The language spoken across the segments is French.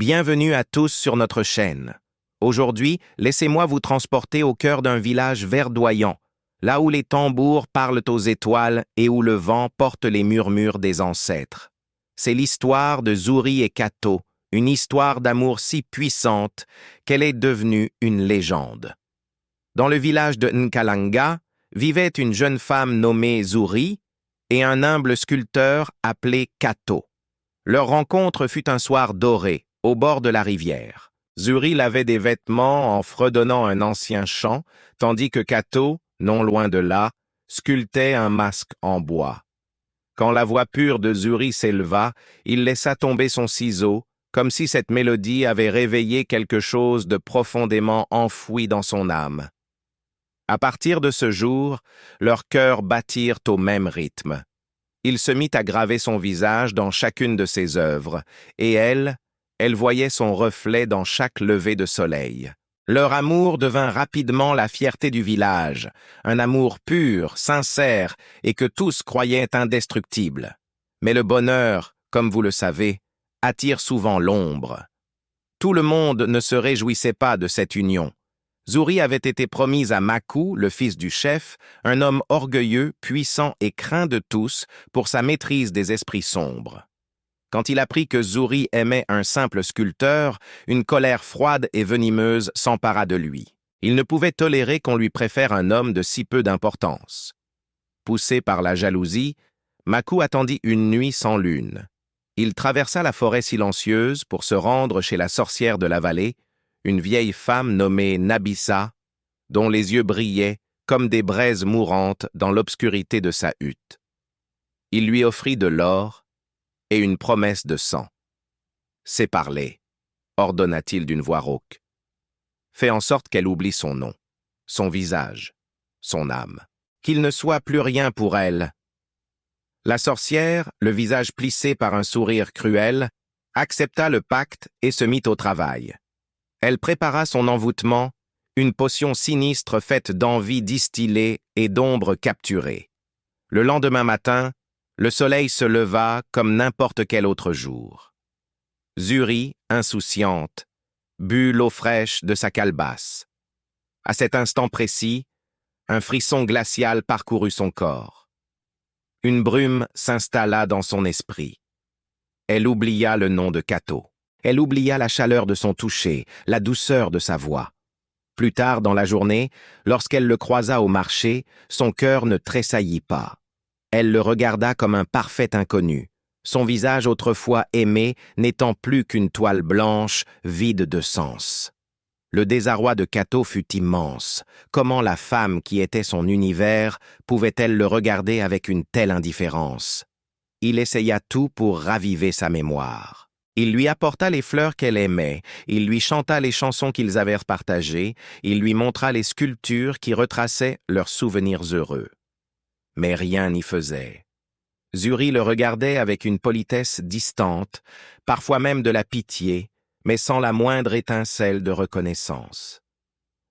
Bienvenue à tous sur notre chaîne. Aujourd'hui, laissez-moi vous transporter au cœur d'un village verdoyant, là où les tambours parlent aux étoiles et où le vent porte les murmures des ancêtres. C'est l'histoire de Zuri et Kato, une histoire d'amour si puissante qu'elle est devenue une légende. Dans le village de Nkalanga, vivait une jeune femme nommée Zuri et un humble sculpteur appelé Kato. Leur rencontre fut un soir doré, au bord de la rivière. Zuri lavait des vêtements en fredonnant un ancien chant, tandis que Kato, non loin de là, sculptait un masque en bois. Quand la voix pure de Zuri s'éleva, il laissa tomber son ciseau, comme si cette mélodie avait réveillé quelque chose de profondément enfoui dans son âme. À partir de ce jour, leurs cœurs battirent au même rythme. Il se mit à graver son visage dans chacune de ses œuvres, et elle voyait son reflet dans chaque lever de soleil. Leur amour devint rapidement la fierté du village, un amour pur, sincère, et que tous croyaient indestructible. Mais le bonheur, comme vous le savez, attire souvent l'ombre. Tout le monde ne se réjouissait pas de cette union. Zuri avait été promise à Maku, le fils du chef, un homme orgueilleux, puissant et craint de tous pour sa maîtrise des esprits sombres. Quand il apprit que Zuri aimait un simple sculpteur, une colère froide et venimeuse s'empara de lui. Il ne pouvait tolérer qu'on lui préfère un homme de si peu d'importance. Poussé par la jalousie, Maku attendit une nuit sans lune. Il traversa la forêt silencieuse pour se rendre chez la sorcière de la vallée, une vieille femme nommée Nabissa, dont les yeux brillaient comme des braises mourantes dans l'obscurité de sa hutte. Il lui offrit de l'or et une promesse de sang. « Sépare-les », ordonna-t-il d'une voix rauque. « Fais en sorte qu'elle oublie son nom, son visage, son âme. Qu'il ne soit plus rien pour elle. » La sorcière, le visage plissé par un sourire cruel, accepta le pacte et se mit au travail. Elle prépara son envoûtement, une potion sinistre faite d'envie distillée et d'ombre capturée. Le lendemain matin, le soleil se leva comme n'importe quel autre jour. Zuri, insouciante, but l'eau fraîche de sa calebasse. À cet instant précis, un frisson glacial parcourut son corps. Une brume s'installa dans son esprit. Elle oublia le nom de Kato. Elle oublia la chaleur de son toucher, la douceur de sa voix. Plus tard dans la journée, lorsqu'elle le croisa au marché, son cœur ne tressaillit pas. Elle le regarda comme un parfait inconnu, son visage autrefois aimé n'étant plus qu'une toile blanche, vide de sens. Le désarroi de Kato fut immense. Comment la femme qui était son univers pouvait-elle le regarder avec une telle indifférence? Il essaya tout pour raviver sa mémoire. Il lui apporta les fleurs qu'elle aimait, il lui chanta les chansons qu'ils avaient partagées, il lui montra les sculptures qui retraçaient leurs souvenirs heureux. Mais rien n'y faisait. Zuri le regardait avec une politesse distante, parfois même de la pitié, mais sans la moindre étincelle de reconnaissance.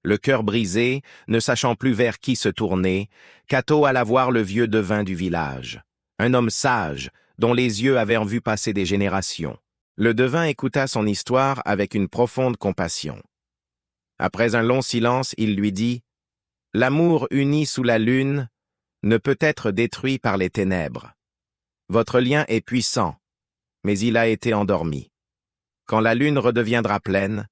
Le cœur brisé, ne sachant plus vers qui se tourner, Kato alla voir le vieux devin du village, un homme sage, dont les yeux avaient vu passer des générations. Le devin écouta son histoire avec une profonde compassion. Après un long silence, il lui dit « L'amour uni sous la lune ne peut être détruit par les ténèbres. Votre lien est puissant, mais il a été endormi. Quand la lune redeviendra pleine,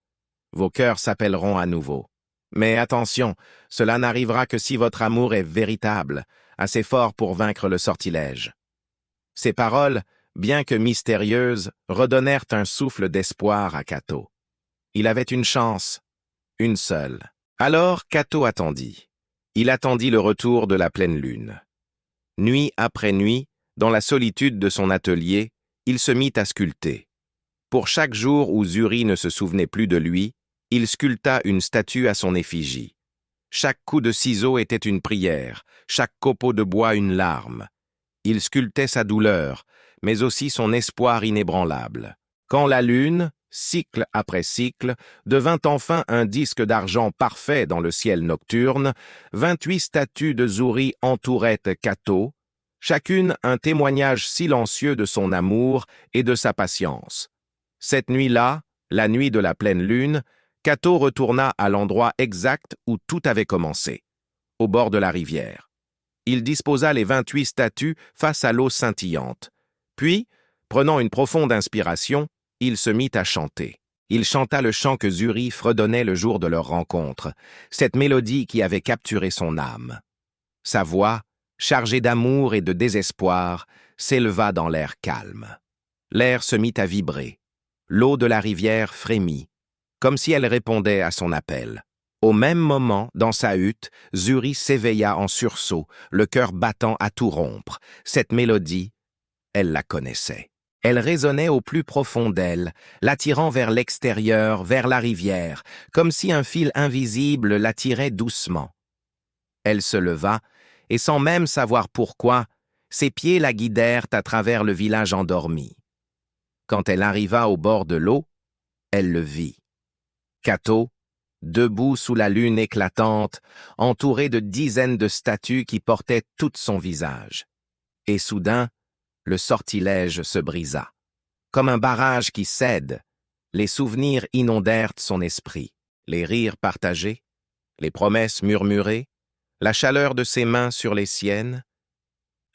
vos cœurs s'appelleront à nouveau. Mais attention, cela n'arrivera que si votre amour est véritable, assez fort pour vaincre le sortilège. » Ces paroles, bien que mystérieuses, redonnèrent un souffle d'espoir à Kato. Il avait une chance, une seule. Alors Kato attendit. Il attendit le retour de la pleine lune. Nuit après nuit, dans la solitude de son atelier, il se mit à sculpter. Pour chaque jour où Zuri ne se souvenait plus de lui, il sculpta une statue à son effigie. Chaque coup de ciseau était une prière, chaque copeau de bois une larme. Il sculptait sa douleur, mais aussi son espoir inébranlable. Quand la lune, cycle après cycle, devint enfin un disque d'argent parfait dans le ciel nocturne, 28 statues de Zuri entouraient Kato, chacune un témoignage silencieux de son amour et de sa patience. Cette nuit-là, La nuit de la pleine lune, Cato retourna à l'endroit exact où tout avait commencé, au bord de la rivière. Il disposa les 28 statues face à l'eau scintillante. Puis, prenant une profonde inspiration, il se mit à chanter. Il chanta le chant que Zuri fredonnait le jour de leur rencontre, cette mélodie qui avait capturé son âme. Sa voix, chargée d'amour et de désespoir, s'éleva dans l'air calme. L'air se mit à vibrer. L'eau de la rivière frémit, comme si elle répondait à son appel. Au même moment, dans sa hutte, Zuri s'éveilla en sursaut, le cœur battant à tout rompre. Cette mélodie, elle la connaissait. Elle résonnait au plus profond d'elle, l'attirant vers l'extérieur, vers la rivière, comme si un fil invisible l'attirait doucement. Elle se leva, et sans même savoir pourquoi, ses pieds la guidèrent à travers le village endormi. Quand elle arriva au bord de l'eau, elle le vit. Cato, debout sous la lune éclatante, entouré de dizaines de statues qui portaient tout son visage. Et soudain, le sortilège se brisa. Comme un barrage qui cède, les souvenirs inondèrent son esprit, les rires partagés, les promesses murmurées, la chaleur de ses mains sur les siennes.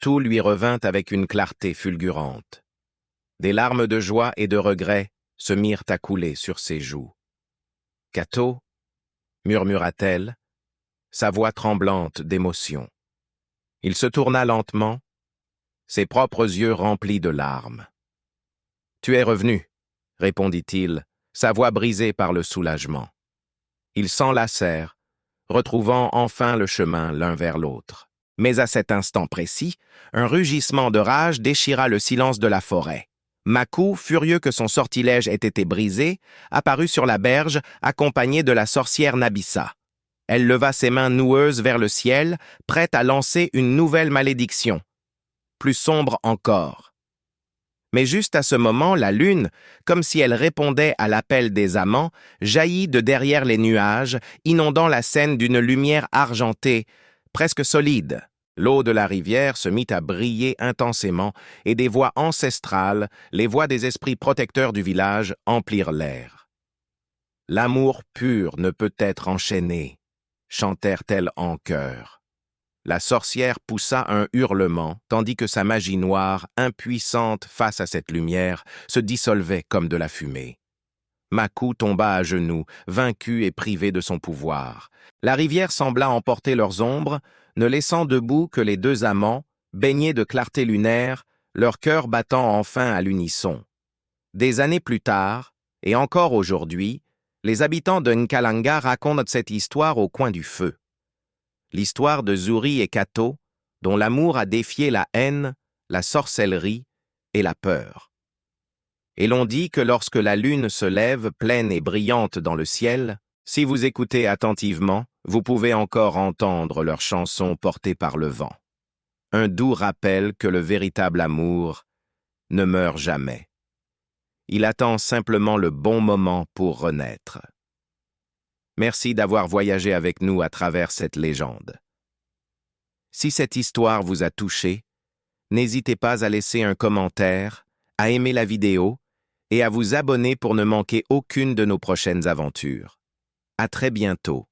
Tout lui revint avec une clarté fulgurante. Des larmes de joie et de regret se mirent à couler sur ses joues. « Cato » murmura-t-elle, sa voix tremblante d'émotion. Il se tourna lentement, ses propres yeux remplis de larmes. « Tu es revenu, » répondit-il, sa voix brisée par le soulagement. Ils s'enlacèrent, retrouvant enfin le chemin l'un vers l'autre. Mais à cet instant précis, un rugissement de rage déchira le silence de la forêt. Maku, furieux que son sortilège ait été brisé, apparut sur la berge, accompagné de la sorcière Nabissa. Elle leva ses mains noueuses vers le ciel, prête à lancer une nouvelle malédiction, plus sombre encore. Mais juste à ce moment, la lune, comme si elle répondait à l'appel des amants, jaillit de derrière les nuages, inondant la scène d'une lumière argentée, presque solide. L'eau de la rivière se mit à briller intensément et des voix ancestrales, les voix des esprits protecteurs du village, emplirent l'air. « L'amour pur ne peut être enchaîné », chantèrent-elles en chœur. La sorcière poussa un hurlement, tandis que sa magie noire, impuissante face à cette lumière, se dissolvait comme de la fumée. Maku tomba à genoux, vaincu et privé de son pouvoir. La rivière sembla emporter leurs ombres, ne laissant debout que les deux amants, baignés de clarté lunaire, leur cœur battant enfin à l'unisson. Des années plus tard, et encore aujourd'hui, les habitants de Nkalanga racontent cette histoire au coin du feu. L'histoire de Zuri et Cato, dont l'amour a défié la haine, la sorcellerie et la peur. Et l'on dit que lorsque la lune se lève pleine et brillante dans le ciel, si vous écoutez attentivement, vous pouvez encore entendre leurs chansons portées par le vent. Un doux rappel que le véritable amour ne meurt jamais. Il attend simplement le bon moment pour renaître. Merci d'avoir voyagé avec nous à travers cette légende. Si cette histoire vous a touché, n'hésitez pas à laisser un commentaire, à aimer la vidéo et à vous abonner pour ne manquer aucune de nos prochaines aventures. À très bientôt.